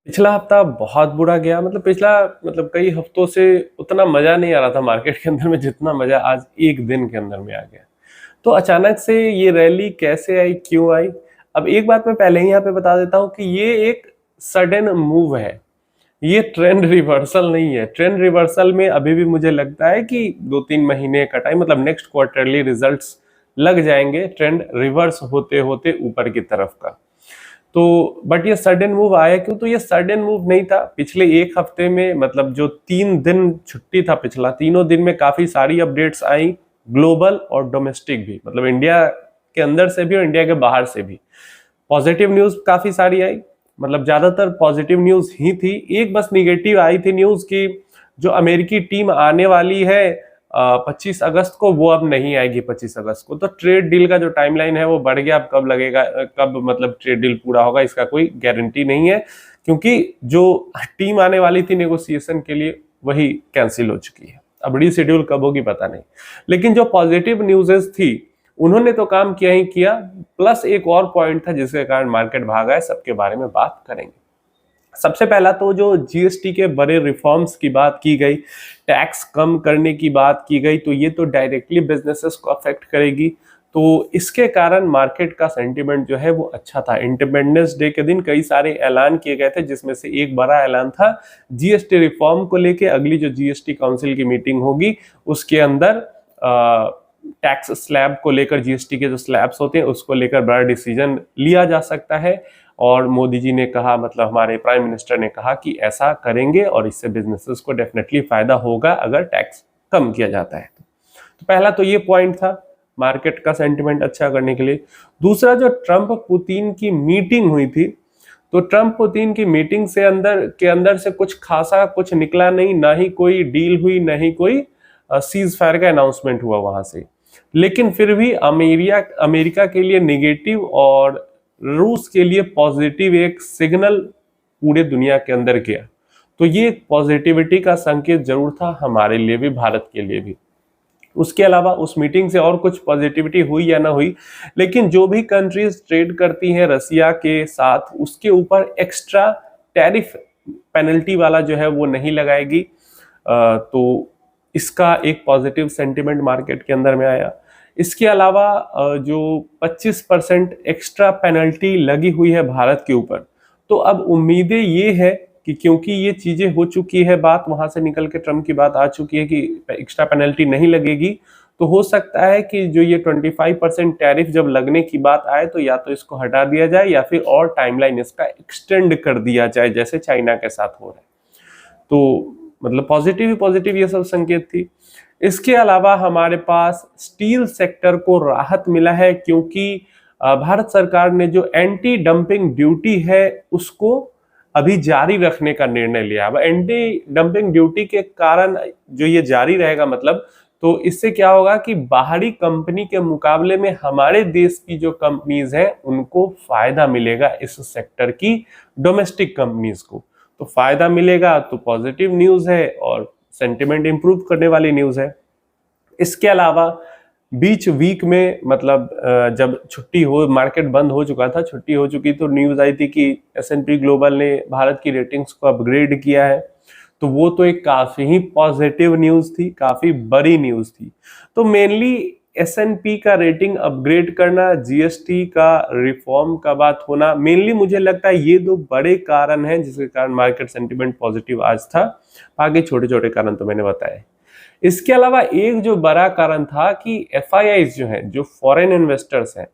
पिछला हफ्ता बहुत बुरा गया। पिछला कई हफ्तों से उतना मजा नहीं आ रहा था मार्केट के अंदर में जितना मजा आज एक दिन के अंदर में आ गया। तो अचानक से ये रैली कैसे आई, क्यों आई? अब एक बात मैं पहले ही यहाँ पे बता देता हूँ कि ये एक सडन मूव है। ये ट्रेंड रिवर्सल नहीं है। ट्रेंड रिवर्सल में अभी भी मुझे लगता है कि 2-3 महीने का टाइम, मतलब नेक्स्ट क्वार्टरली रिजल्ट्स लग जाएंगे ट्रेंड रिवर्स होते होते ऊपर की तरफ का। तो बट ये सडन मूव आया क्यों? तो ये सडन मूव नहीं था। पिछले एक हफ्ते में, मतलब जो 3 दिन छुट्टी था पिछला, तीनों दिन में काफी सारी अपडेट्स आई, ग्लोबल और डोमेस्टिक भी, मतलब इंडिया के अंदर से भी और इंडिया के बाहर से भी। पॉजिटिव न्यूज काफी सारी आई, मतलब ज्यादातर पॉजिटिव न्यूज ही थी। एक बस निगेटिव आई थी न्यूज की, जो अमेरिकी टीम आने वाली है 25 अगस्त को, वो अब नहीं आएगी 25 अगस्त को। तो ट्रेड डील का जो टाइमलाइन है वो बढ़ गया। अब कब लगेगा, कब मतलब ट्रेड डील पूरा होगा, इसका कोई गारंटी नहीं है, क्योंकि जो टीम आने वाली थी नेगोशिएशन के लिए वही कैंसिल हो चुकी है। अब रीशेड्यूल कब होगी पता नहीं। लेकिन जो पॉजिटिव न्यूज़ेस थी उन्होंने तो काम किया ही किया, प्लस एक और पॉइंट था जिसके कारण मार्केट भागा है, सबके बारे में बात करेंगे। सबसे पहला तो जो जीएसटी के बड़े रिफॉर्म्स की बात की गई, टैक्स कम करने की बात की गई, तो ये तो डायरेक्टली बिजनेसेस को अफेक्ट करेगी। तो इसके कारण मार्केट का सेंटीमेंट जो है वो अच्छा था। इंडिपेंडेंस डे के दिन कई सारे ऐलान किए गए थे, जिसमें से एक बड़ा ऐलान था जीएसटी रिफॉर्म को लेके। अगली जो जीएसटी काउंसिल की मीटिंग होगी उसके अंदर टैक्स स्लैब को लेकर, जीएसटी के जो स्लैब्स होते हैं उसको लेकर बड़ा डिसीजन लिया जा सकता है। और मोदी जी ने कहा, मतलब हमारे प्राइम मिनिस्टर ने कहा कि ऐसा करेंगे और इससे बिजनेसेस को डेफिनेटली फायदा होगा अगर टैक्स कम किया जाता है। तो पहला तो ये पॉइंट था मार्केट का सेंटिमेंट अच्छा करने के लिए। दूसरा, जो ट्रंप पुतिन की मीटिंग हुई थी, तो ट्रंप पुतिन की मीटिंग से अंदर से कुछ खासा कुछ निकला नहीं, ना ही कोई डील हुई, ना ही कोई सीज फायर का अनाउंसमेंट हुआ वहां से। लेकिन फिर भी अमेरिका के लिए नेगेटिव और रूस के लिए पॉजिटिव एक सिग्नल पूरे दुनिया के अंदर गया। तो ये एक पॉजिटिविटी का संकेत जरूर था हमारे लिए भी, भारत के लिए भी। उसके अलावा उस मीटिंग से और कुछ पॉजिटिविटी हुई या ना हुई, लेकिन जो भी कंट्रीज ट्रेड करती हैं रसिया के साथ, उसके ऊपर एक्स्ट्रा टैरिफ पेनल्टी वाला जो है वो नहीं लगाएगी। तो इसका एक पॉजिटिव सेंटिमेंट मार्केट के अंदर में आया। इसके अलावा जो 25% एक्स्ट्रा पेनल्टी लगी हुई है भारत के ऊपर, तो अब उम्मीदें ये है कि क्योंकि ये चीजें हो चुकी है, बात वहां से निकल के ट्रम्प की बात आ चुकी है कि एक्स्ट्रा पेनल्टी नहीं लगेगी, तो हो सकता है कि जो ये 25% टैरिफ जब लगने की बात आए तो या तो इसको हटा दिया जाए या फिर और टाइमलाइन इसका एक्सटेंड कर दिया जाए, जैसे चाइना के साथ हो रहा है। तो मतलब पॉजिटिव ही पॉजिटिव ये सब संकेत थी। इसके अलावा हमारे पास स्टील सेक्टर को राहत मिला है, क्योंकि भारत सरकार ने जो एंटी डंपिंग ड्यूटी है उसको अभी जारी रखने का निर्णय लिया। अब एंटी डंपिंग ड्यूटी के कारण जो ये जारी रहेगा, मतलब तो इससे क्या होगा कि बाहरी कंपनी के मुकाबले में हमारे देश की जो कंपनीज हैं उनको फायदा मिलेगा, इस सेक्टर की डोमेस्टिक कंपनीज को तो फायदा मिलेगा। तो पॉजिटिव न्यूज है और सेंटिमेंट इंप्रूव करने वाली न्यूज है। इसके अलावा बीच वीक में, मतलब जब छुट्टी हो, मार्केट बंद हो चुका था, छुट्टी हो चुकी, तो न्यूज आई थी कि S&P ग्लोबल ने भारत की रेटिंग्स को अपग्रेड किया है। तो वो तो एक काफी ही पॉजिटिव न्यूज थी, काफी बड़ी न्यूज थी। तो मेनली S&P का रेटिंग अपग्रेड करना, जीएसटी का रिफॉर्म का बात होना, मेनली मुझे लगता है ये दो बड़े कारण हैं जिसके कारण मार्केट सेंटिमेंट पॉजिटिव आज था। आगे छोटे छोटे कारण तो मैंने बताए। इसके अलावा एक जो बड़ा कारण था कि FIIs जो हैं, जो फॉरेन इन्वेस्टर्स हैं,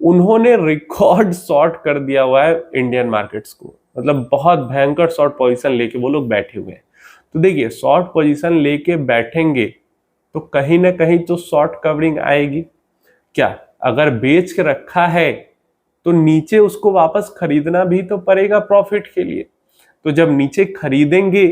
उन्होंने रिकॉर्ड शॉर्ट कर दिया हुआ है इंडियन मार्केट्स को। मतलब बहुत भयंकर शॉर्ट पोजीशन लेके वो लोग बैठे हुए हैं। तो देखिए, शॉर्ट पोजीशन लेके बैठेंगे तो कहीं ना कहीं तो शॉर्ट कवरिंग आएगी। क्या अगर बेच के रखा है तो नीचे उसको वापस खरीदना भी तो पड़ेगा प्रॉफिट के लिए। तो जब नीचे खरीदेंगे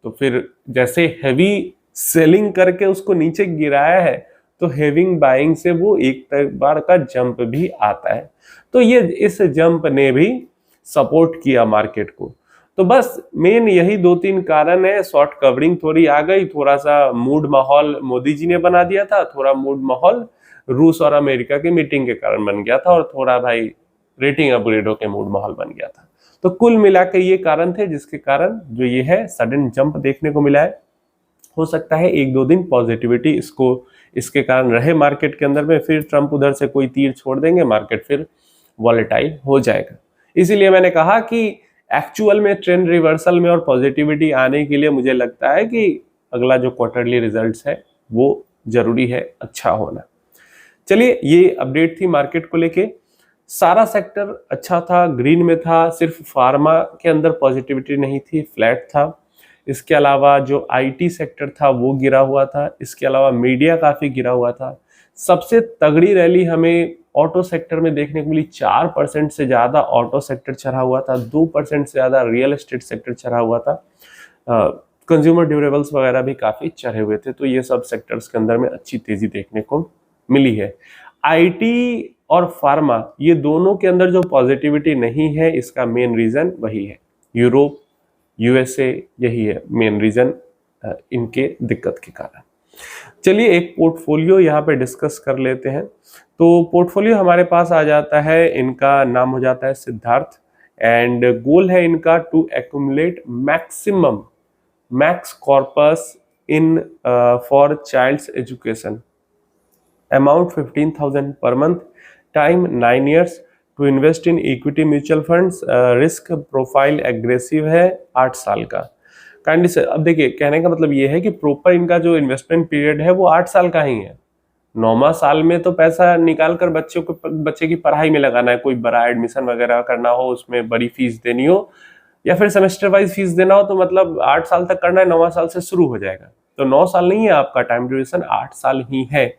तो फिर जैसे हैवी सेलिंग करके उसको नीचे गिराया है, तो हेविंग बाइंग से वो एक बार का जंप भी आता है। तो ये इस जंप ने भी सपोर्ट किया मार्केट को। तो बस मेन यही 2-3 कारण है। शॉर्ट कवरिंग थोड़ी आ गई, थोड़ा सा मूड माहौल मोदी जी ने बना दिया था, थोड़ा मूड माहौल रूस और अमेरिका की मीटिंग के कारण बन गया था, और थोड़ा भाई रेटिंग अपग्रेड होकर मूड माहौल बन गया था। तो कुल मिलाकर ये कारण थे जिसके कारण जो ये है सडन जंप देखने को मिला है। हो सकता है 1-2 दिन पॉजिटिविटी इसके कारण रहे मार्केट के अंदर में, फिर ट्रंप उधर से कोई तीर छोड़ देंगे, मार्केट फिर वॉलेटाइल हो जाएगा। इसीलिए मैंने कहा कि एक्चुअल में ट्रेंड रिवर्सल में और पॉजिटिविटी आने के लिए मुझे लगता है कि अगला जो क्वार्टरली रिजल्ट्स है वो जरूरी है अच्छा होना। चलिए, ये अपडेट थी मार्केट को लेके। सारा सेक्टर अच्छा था, ग्रीन में था, सिर्फ फार्मा के अंदर पॉजिटिविटी नहीं थी, फ्लैट था। इसके अलावा जो आईटी सेक्टर था वो गिरा हुआ था, इसके अलावा मीडिया काफी गिरा हुआ था। सबसे तगड़ी रैली हमें ऑटो सेक्टर में देखने को मिली, 4% से ज्यादा ऑटो सेक्टर चढ़ा हुआ था, 2% से ज्यादा रियल एस्टेट सेक्टर चढ़ा हुआ था, कंज्यूमर ड्यूरेबल्स वगैरह भी काफी चढ़े हुए थे। तो ये सब सेक्टर्स के अंदर में अच्छी तेजी देखने को मिली है। आईटी और फार्मा ये दोनों के अंदर जो पॉजिटिविटी नहीं है, इसका मेन रीजन वही है, यूरोप, यूएसए, यही है मेन रीजन इनके दिक्कत के कारण। चलिए, एक पोर्टफोलियो यहाँ पे डिस्कस कर लेते हैं। तो पोर्टफोलियो हमारे पास आ जाता है, इनका नाम हो जाता है सिद्धार्थ, एंड गोल है इनका to accumulate maximum max corpus in for child's education, amount 15,000 per month, time 9 years, to invest in equity mutual funds, risk profile aggressive है, 8 साल का। काइंडली से अब देखिए, कहने का मतलब ये है कि प्रॉपर इनका जो इन्वेस्टमेंट पीरियड है वो 8 साल का ही है। 9वां साल में तो पैसा निकाल कर बच्चे की पढ़ाई में लगाना है, कोई बड़ा एडमिशन वगैरह करना हो, उसमें बड़ी फीस देनी हो, या फिर सेमेस्टर वाइज फीस देना हो, तो मतलब 8 साल तक करना है, 9वां साल से शुरू हो जाएगा। तो 9 साल नहीं है आपका टाइम ड्यूरेशन, 8 साल ही है।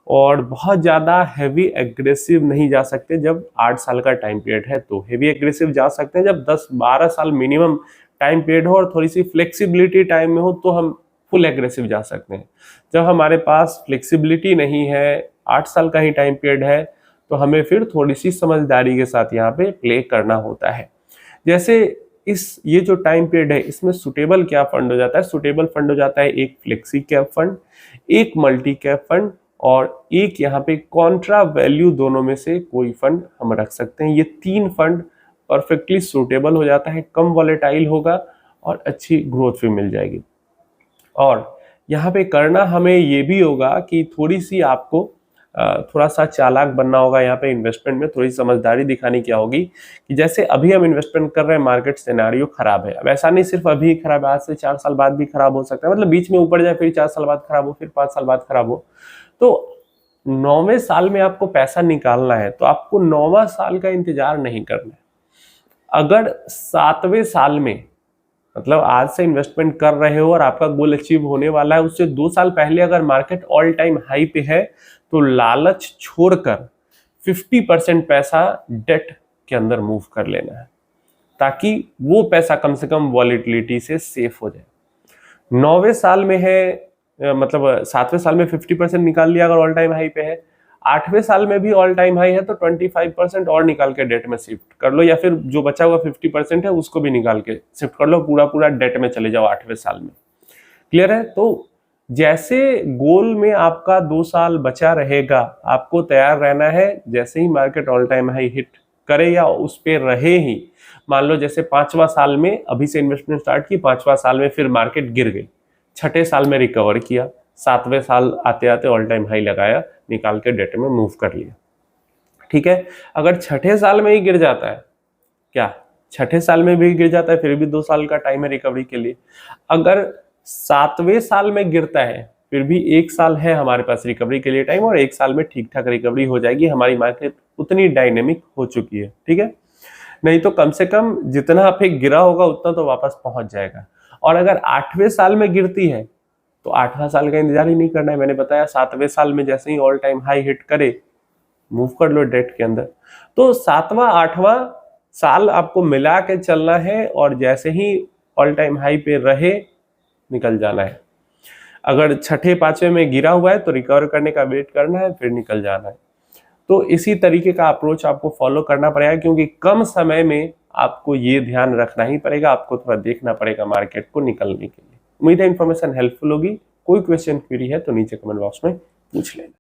और बहुत ज़्यादा हैवी एग्रेसिव नहीं जा सकते जब 8 साल का टाइम पीरियड है, तो हैवी एग्रेसिव जा सकते हैं जब 10-12 साल मिनिमम टाइम पीरियड हो और थोड़ी सी फ्लेक्सिबिलिटी टाइम में हो, तो हम फुल एग्रेसिव जा सकते हैं। जब हमारे पास फ्लेक्सिबिलिटी नहीं है, 8 साल का ही टाइम पीरियड है, तो हमें फिर थोड़ी सी समझदारी के साथ यहाँ पे प्ले करना होता है। जैसे ये जो टाइम पीरियड है, इसमें सुटेबल क्या फंड हो जाता है? सुटेबल फंड हो जाता है एक फ्लेक्सी कैप फंड, एक मल्टी कैप फंड, और एक यहाँ पे कॉन्ट्रा वैल्यू, दोनों में से कोई फंड हम रख सकते हैं। ये 3 फंड परफेक्टली सूटेबल हो जाता है, कम वॉलेटाइल होगा और अच्छी ग्रोथ भी मिल जाएगी। और यहाँ पे करना हमें ये भी होगा कि थोड़ी सी आपको थोड़ा सा चालाक बनना होगा। यहाँ पे इन्वेस्टमेंट में थोड़ी समझदारी दिखानी क्या होगी कि जैसे अभी हम इन्वेस्टमेंट कर रहे हैं, मार्केट सिनेरियो खराब है। अब ऐसा नहीं सिर्फ अभी खराब है, आज से 4 साल बाद भी खराब हो सकता है, मतलब बीच में ऊपर जाए, फिर 4 साल बाद खराब हो, फिर 5 साल बाद खराब हो। तो 9वें साल में आपको पैसा निकालना है, तो आपको 9वां साल का इंतजार नहीं करना है। अगर 7वें साल में, मतलब आज से इन्वेस्टमेंट कर रहे हो और आपका गोल अचीव होने वाला है, उससे 2 साल पहले अगर मार्केट ऑल टाइम हाई पे है, तो लालच छोड़कर 50% पैसा डेट के अंदर मूव कर लेना है, ताकि वो पैसा कम से कम वॉलेटिलिटी से सेफ हो जाए। 9वें साल में है, मतलब 7वें साल में 50% निकाल लिया अगर ऑल टाइम हाई पे है, 8वें साल में भी ऑल टाइम हाई है, तो 25% और निकाल के डेट में शिफ्ट कर लो, या फिर जो बचा हुआ 50% है उसको भी निकाल के शिफ्ट कर लो, पूरा डेट में चले जाओ 8वें साल में। क्लियर है? तो जैसे गोल में आपका 2 साल बचा रहेगा, आपको तैयार रहना है। जैसे ही market all time high hit करे या उस पे रहे ही, मान लो जैसे 5वां साल में अभी से इन्वेस्टमेंट स्टार्ट की, 5वां साल में फिर मार्केट गिर गई, 6ठे साल में रिकवर किया, 7वें साल आते आते ऑल टाइम हाई लगाया, निकाल के डेट में मूव कर लिया। ठीक है? अगर 6ठे साल में ही गिर जाता है, क्या 6ठे साल में भी गिर जाता है, फिर भी 2 साल का टाइम है रिकवरी के लिए। अगर 7वें साल में गिरता है, फिर भी 1 साल है हमारे पास रिकवरी के लिए टाइम, और 1 साल में ठीक ठाक रिकवरी हो जाएगी। हमारी मार्केट उतनी डायनेमिक हो चुकी है। ठीक है? नहीं तो कम से कम जितना पे गिरा होगा उतना तो वापस पहुंच जाएगा। और अगर 8वें साल में गिरती है, तो 8वां साल का इंतजार ही नहीं करना है। मैंने बताया 7वें साल में जैसे ही ऑल टाइम हाई हिट करे, मूव कर लो डेट के अंदर। तो 7वां 8वां साल आपको मिला के चलना है, और जैसे ही ऑल टाइम हाई पे रहे, निकल जाना है। अगर 6ठे 5वें में गिरा हुआ है, तो रिकवर करने का वेट करना है, फिर निकल जाना है। तो इसी तरीके का अप्रोच आपको फॉलो करना पड़ेगा, क्योंकि कम समय में आपको ये ध्यान रखना ही पड़ेगा, आपको थोड़ा देखना पड़ेगा मार्केट को निकलने के लिए। उम्मीद है इन्फॉर्मेशन हेल्पफुल होगी। कोई क्वेश्चन क्वेरी है तो नीचे कमेंट बॉक्स में पूछ लेना।